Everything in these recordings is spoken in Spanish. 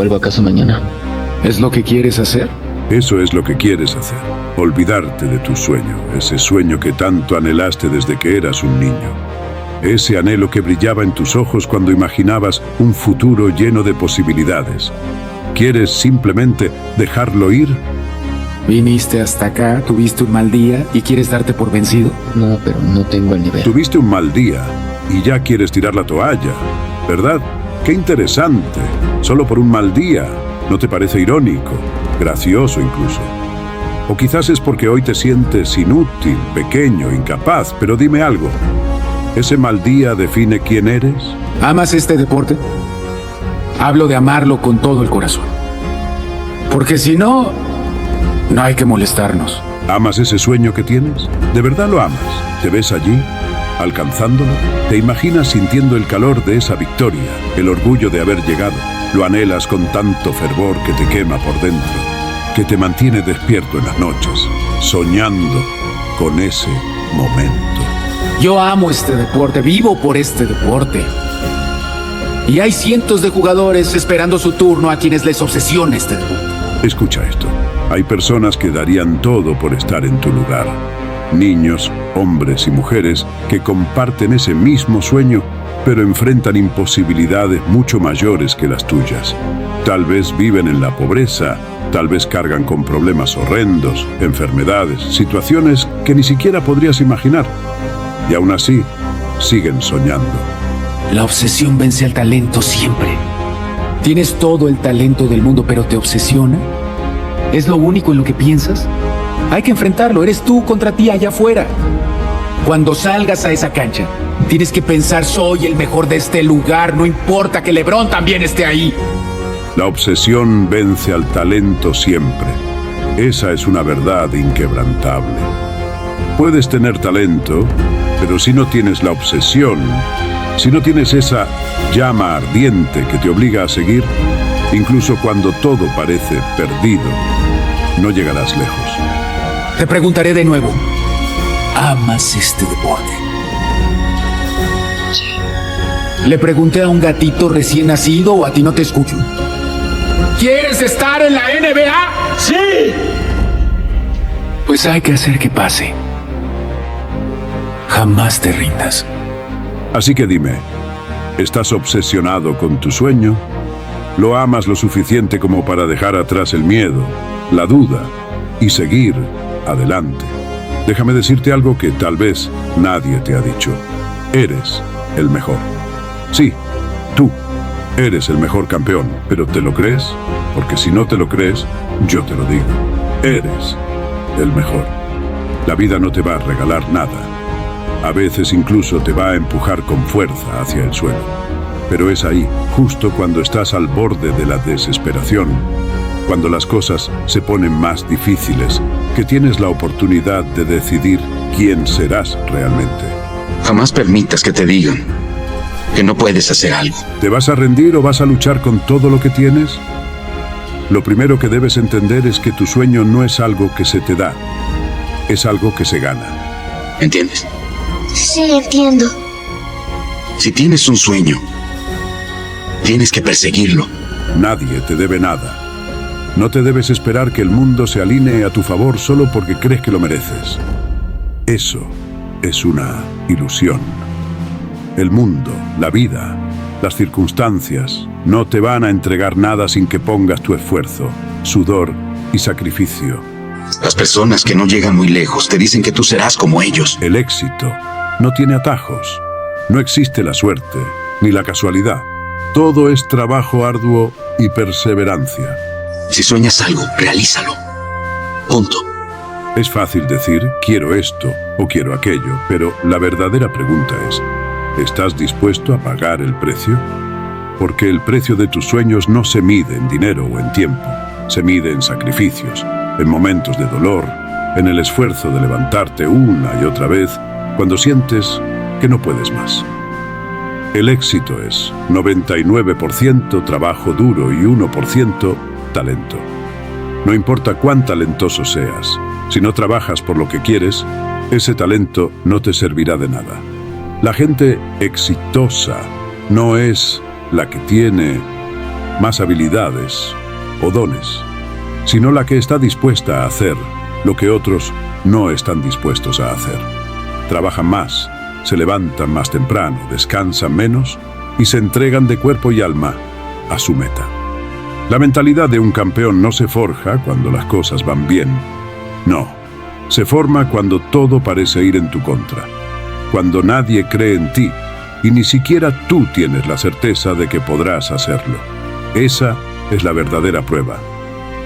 Vuelvo a casa mañana. ¿Es lo que quieres hacer? Eso es lo que quieres hacer. Olvidarte de tu sueño, ese sueño que tanto anhelaste desde que eras un niño. Ese anhelo que brillaba en tus ojos cuando imaginabas un futuro lleno de posibilidades. ¿Quieres simplemente dejarlo ir? Viniste hasta acá, tuviste un mal día y quieres darte por vencido. No, pero no tengo el nivel. Tuviste un mal día y ya quieres tirar la toalla, ¿verdad? ¡Qué interesante! Solo por un mal día. ¿No te parece irónico? Gracioso incluso. O quizás es porque hoy te sientes inútil, pequeño, incapaz, pero dime algo. ¿Ese mal día define quién eres? ¿Amas este deporte? Hablo de amarlo con todo el corazón. Porque si no, no hay que molestarnos. ¿Amas ese sueño que tienes? ¿De verdad lo amas? ¿Te ves allí, alcanzándolo? ¿Te imaginas sintiendo el calor de esa victoria, el orgullo de haber llegado? ¿Lo anhelas con tanto fervor que te quema por dentro, que te mantiene despierto en las noches, soñando con ese momento? Yo amo este deporte, vivo por este deporte. Y hay cientos de jugadores esperando su turno a quienes les obsesiona este deporte. Escucha esto. Hay personas que darían todo por estar en tu lugar. Niños, hombres y mujeres que comparten ese mismo sueño, pero enfrentan imposibilidades mucho mayores que las tuyas. Tal vez viven en la pobreza, tal vez cargan con problemas horrendos, enfermedades, situaciones que ni siquiera podrías imaginar. Y aún así, siguen soñando. La obsesión vence al talento siempre. Tienes todo el talento del mundo, pero ¿te obsesiona? ¿Es lo único en lo que piensas? Hay que enfrentarlo, eres tú contra ti allá afuera. Cuando salgas a esa cancha, tienes que pensar, soy el mejor de este lugar, no importa que LeBron también esté ahí. La obsesión vence al talento siempre. Esa es una verdad inquebrantable. Puedes tener talento, pero si no tienes la obsesión, si no tienes esa llama ardiente que te obliga a seguir, incluso cuando todo parece perdido, no llegarás lejos. Te preguntaré de nuevo, ¿amas este deporte? Sí. Le pregunté a un gatito recién nacido o a ti no te escucho. ¿Quieres estar en la NBA? ¡Sí! Pues hay que hacer que pase. Jamás te rindas. Así que dime, ¿estás obsesionado con tu sueño? ¿Lo amas lo suficiente como para dejar atrás el miedo, la duda y seguir adelante? Déjame decirte algo que tal vez nadie te ha dicho. Eres el mejor. Sí, tú eres el mejor campeón, pero ¿te lo crees? Porque si no te lo crees, yo te lo digo. Eres el mejor. La vida no te va a regalar nada. A veces incluso te va a empujar con fuerza hacia el suelo. Pero es ahí, justo cuando estás al borde de la desesperación, cuando las cosas se ponen más difíciles, que tienes la oportunidad de decidir quién serás realmente. Jamás permitas que te digan que no puedes hacer algo. ¿Te vas a rendir o vas a luchar con todo lo que tienes? Lo primero que debes entender es que tu sueño no es algo que se te da, es algo que se gana. ¿Entiendes? Sí, entiendo. Si tienes un sueño, tienes que perseguirlo. Nadie te debe nada. No te debes esperar que el mundo se alinee a tu favor solo porque crees que lo mereces. Eso es una ilusión. El mundo, la vida, las circunstancias no te van a entregar nada sin que pongas tu esfuerzo, sudor y sacrificio. Las personas que no llegan muy lejos te dicen que tú serás como ellos. El éxito no tiene atajos. No existe la suerte ni la casualidad. Todo es trabajo arduo y perseverancia. Si sueñas algo, realízalo. Punto. Es fácil decir, quiero esto o quiero aquello, pero la verdadera pregunta es, ¿estás dispuesto a pagar el precio? Porque el precio de tus sueños no se mide en dinero o en tiempo. Se mide en sacrificios, en momentos de dolor, en el esfuerzo de levantarte una y otra vez cuando sientes que no puedes más. El éxito es 99% trabajo duro y 1% talento. No importa cuán talentoso seas, si no trabajas por lo que quieres, ese talento no te servirá de nada. La gente exitosa no es la que tiene más habilidades o dones, sino la que está dispuesta a hacer lo que otros no están dispuestos a hacer. Trabajan más, se levantan más temprano, descansan menos y se entregan de cuerpo y alma a su meta. La mentalidad de un campeón no se forja cuando las cosas van bien. No, se forma cuando todo parece ir en tu contra, cuando nadie cree en ti y ni siquiera tú tienes la certeza de que podrás hacerlo. Esa es la verdadera prueba.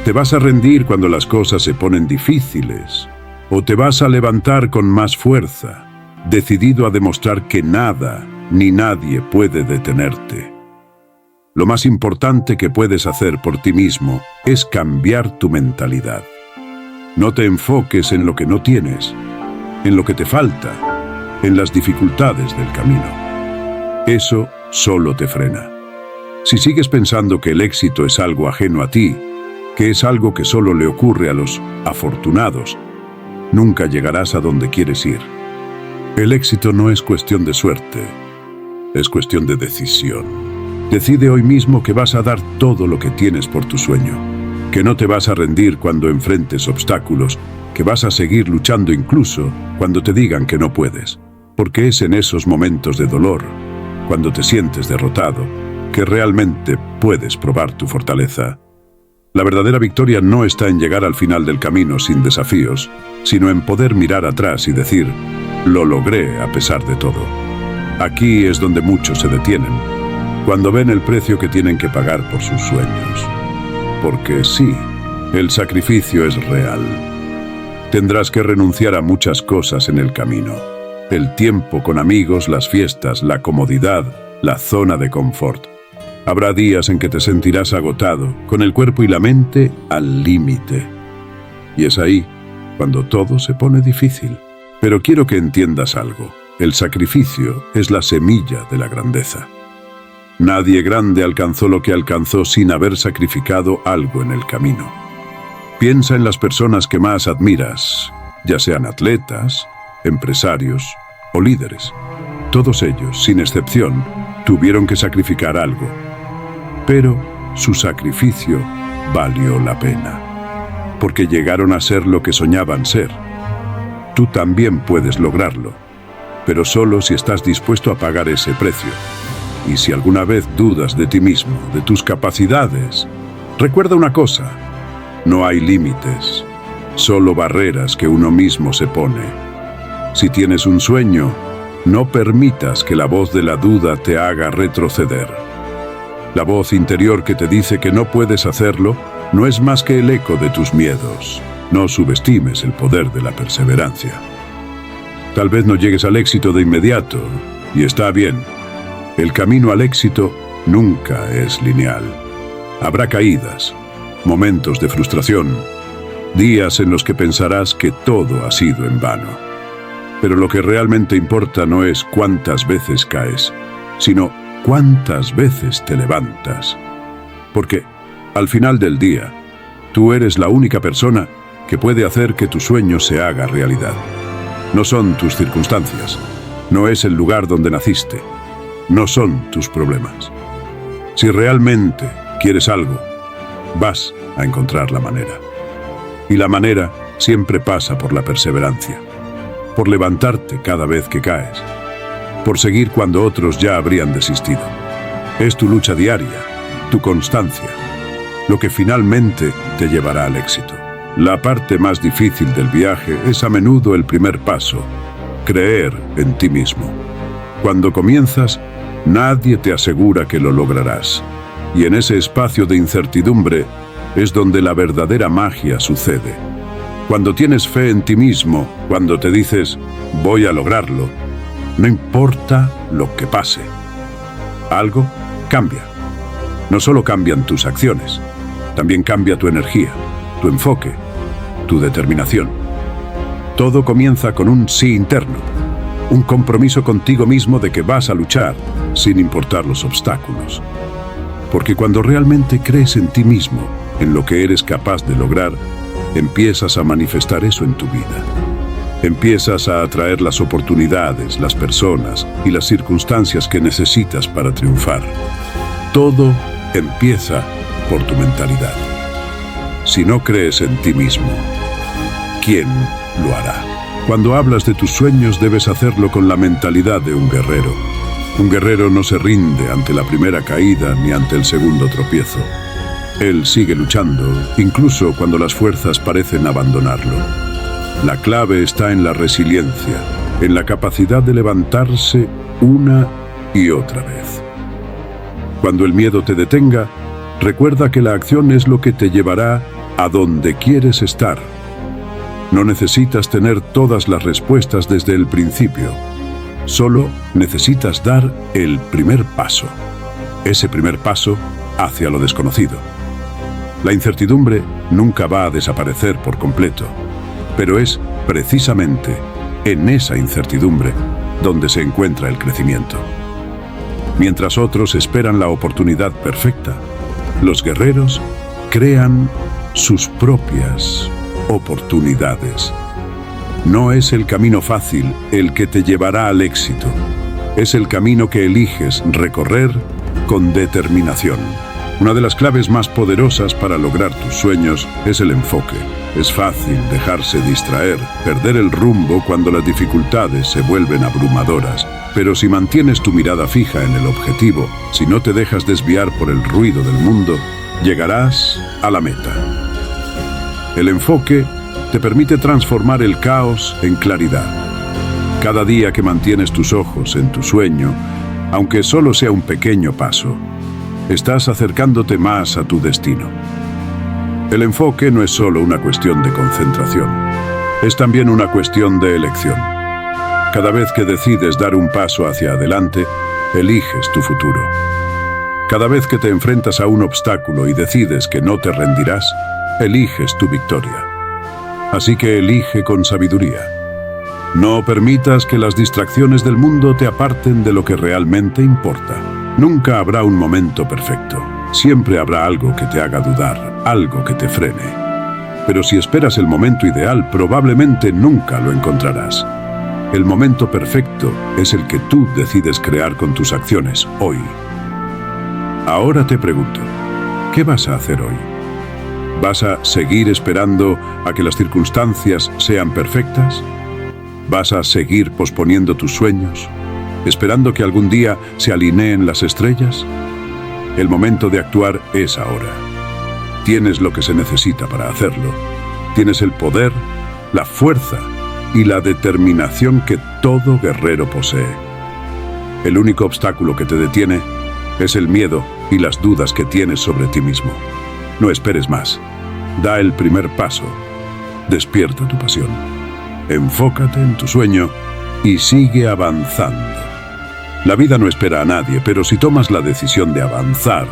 ¿Te vas a rendir cuando las cosas se ponen difíciles? ¿O te vas a levantar con más fuerza, decidido a demostrar que nada ni nadie puede detenerte? Lo más importante que puedes hacer por ti mismo es cambiar tu mentalidad. No te enfoques en lo que no tienes, en lo que te falta, en las dificultades del camino. Eso solo te frena. Si sigues pensando que el éxito es algo ajeno a ti, que es algo que solo le ocurre a los afortunados, nunca llegarás a donde quieres ir. El éxito no es cuestión de suerte, es cuestión de decisión. Decide hoy mismo que vas a dar todo lo que tienes por tu sueño, que no te vas a rendir cuando enfrentes obstáculos, que vas a seguir luchando incluso cuando te digan que no puedes, porque es en esos momentos de dolor, cuando te sientes derrotado, que realmente puedes probar tu fortaleza. La verdadera victoria no está en llegar al final del camino sin desafíos, sino en poder mirar atrás y decir, lo logré a pesar de todo. Aquí es donde muchos se detienen, cuando ven el precio que tienen que pagar por sus sueños. Porque sí, el sacrificio es real. Tendrás que renunciar a muchas cosas en el camino. El tiempo con amigos, las fiestas, la comodidad, la zona de confort. Habrá días en que te sentirás agotado, con el cuerpo y la mente al límite. Y es ahí cuando todo se pone difícil. Pero quiero que entiendas algo. El sacrificio es la semilla de la grandeza. Nadie grande alcanzó lo que alcanzó sin haber sacrificado algo en el camino. Piensa en las personas que más admiras, ya sean atletas, empresarios o líderes. Todos ellos, sin excepción, tuvieron que sacrificar algo. Pero su sacrificio valió la pena, porque llegaron a ser lo que soñaban ser. Tú también puedes lograrlo, pero solo si estás dispuesto a pagar ese precio. Y si alguna vez dudas de ti mismo, de tus capacidades, recuerda una cosa: no hay límites, solo barreras que uno mismo se pone. Si tienes un sueño, no permitas que la voz de la duda te haga retroceder. La voz interior que te dice que no puedes hacerlo no es más que el eco de tus miedos. No subestimes el poder de la perseverancia. Tal vez no llegues al éxito de inmediato, y está bien. El camino al éxito nunca es lineal. Habrá caídas, momentos de frustración, días en los que pensarás que todo ha sido en vano. Pero lo que realmente importa no es cuántas veces caes, sino cuántas veces te levantas. Porque, al final del día, tú eres la única persona que puede hacer que tu sueño se haga realidad. No son tus circunstancias, no es el lugar donde naciste, no son tus problemas. Si realmente quieres algo, vas a encontrar la manera. Y la manera siempre pasa por la perseverancia, por levantarte cada vez que caes, por seguir cuando otros ya habrían desistido. Es tu lucha diaria, tu constancia, lo que finalmente te llevará al éxito. La parte más difícil del viaje es a menudo el primer paso, creer en ti mismo. Cuando comienzas, nadie te asegura que lo lograrás. Y en ese espacio de incertidumbre es donde la verdadera magia sucede. Cuando tienes fe en ti mismo, cuando te dices, voy a lograrlo, no importa lo que pase. Algo cambia. No solo cambian tus acciones, también cambia tu energía, tu enfoque, tu determinación. Todo comienza con un sí interno, un compromiso contigo mismo de que vas a luchar sin importar los obstáculos. Porque cuando realmente crees en ti mismo, en lo que eres capaz de lograr, empiezas a manifestar eso en tu vida. Empiezas a atraer las oportunidades, las personas y las circunstancias que necesitas para triunfar. Todo empieza por tu mentalidad. Si no crees en ti mismo, ¿quién lo hará? Cuando hablas de tus sueños debes hacerlo con la mentalidad de un guerrero. Un guerrero no se rinde ante la primera caída ni ante el segundo tropiezo. Él sigue luchando, incluso cuando las fuerzas parecen abandonarlo. La clave está en la resiliencia, en la capacidad de levantarse una y otra vez. Cuando el miedo te detenga, recuerda que la acción es lo que te llevará a donde quieres estar. No necesitas tener todas las respuestas desde el principio. Solo necesitas dar el primer paso. Ese primer paso hacia lo desconocido. La incertidumbre nunca va a desaparecer por completo, pero es precisamente en esa incertidumbre donde se encuentra el crecimiento. Mientras otros esperan la oportunidad perfecta, los guerreros crean sus propias oportunidades. No es el camino fácil el que te llevará al éxito. Es el camino que eliges recorrer con determinación. Una de las claves más poderosas para lograr tus sueños es el enfoque. Es fácil dejarse distraer, perder el rumbo cuando las dificultades se vuelven abrumadoras. Pero si mantienes tu mirada fija en el objetivo, si no te dejas desviar por el ruido del mundo, llegarás a la meta. El enfoque te permite transformar el caos en claridad. Cada día que mantienes tus ojos en tu sueño, aunque solo sea un pequeño paso, estás acercándote más a tu destino. El enfoque no es solo una cuestión de concentración, es también una cuestión de elección. Cada vez que decides dar un paso hacia adelante, eliges tu futuro. Cada vez que te enfrentas a un obstáculo y decides que no te rendirás, eliges tu victoria. Así que elige con sabiduría. No permitas que las distracciones del mundo te aparten de lo que realmente importa. Nunca habrá un momento perfecto. Siempre habrá algo que te haga dudar, algo que te frene. Pero si esperas el momento ideal, probablemente nunca lo encontrarás. El momento perfecto es el que tú decides crear con tus acciones hoy. Ahora te pregunto, ¿qué vas a hacer hoy? ¿Vas a seguir esperando a que las circunstancias sean perfectas? ¿Vas a seguir posponiendo tus sueños, esperando que algún día se alineen las estrellas? El momento de actuar es ahora. Tienes lo que se necesita para hacerlo. Tienes el poder, la fuerza y la determinación que todo guerrero posee. El único obstáculo que te detiene es el miedo y las dudas que tienes sobre ti mismo. No esperes más. Da el primer paso. Despierta tu pasión. Enfócate en tu sueño y sigue avanzando. La vida no espera a nadie, pero si tomas la decisión de avanzar,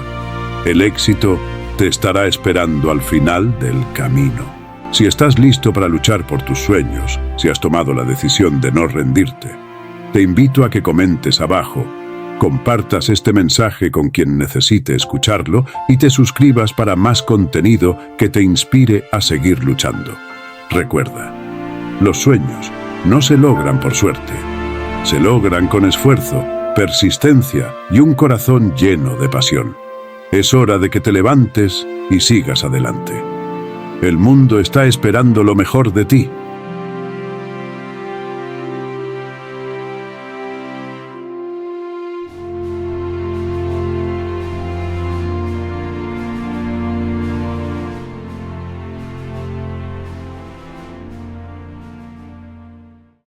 el éxito te estará esperando al final del camino. Si estás listo para luchar por tus sueños, si has tomado la decisión de no rendirte, te invito a que comentes abajo, compartas este mensaje con quien necesite escucharlo y te suscribas para más contenido que te inspire a seguir luchando. Recuerda, los sueños no se logran por suerte, se logran con esfuerzo, persistencia y un corazón lleno de pasión. Es hora de que te levantes y sigas adelante. El mundo está esperando lo mejor de ti.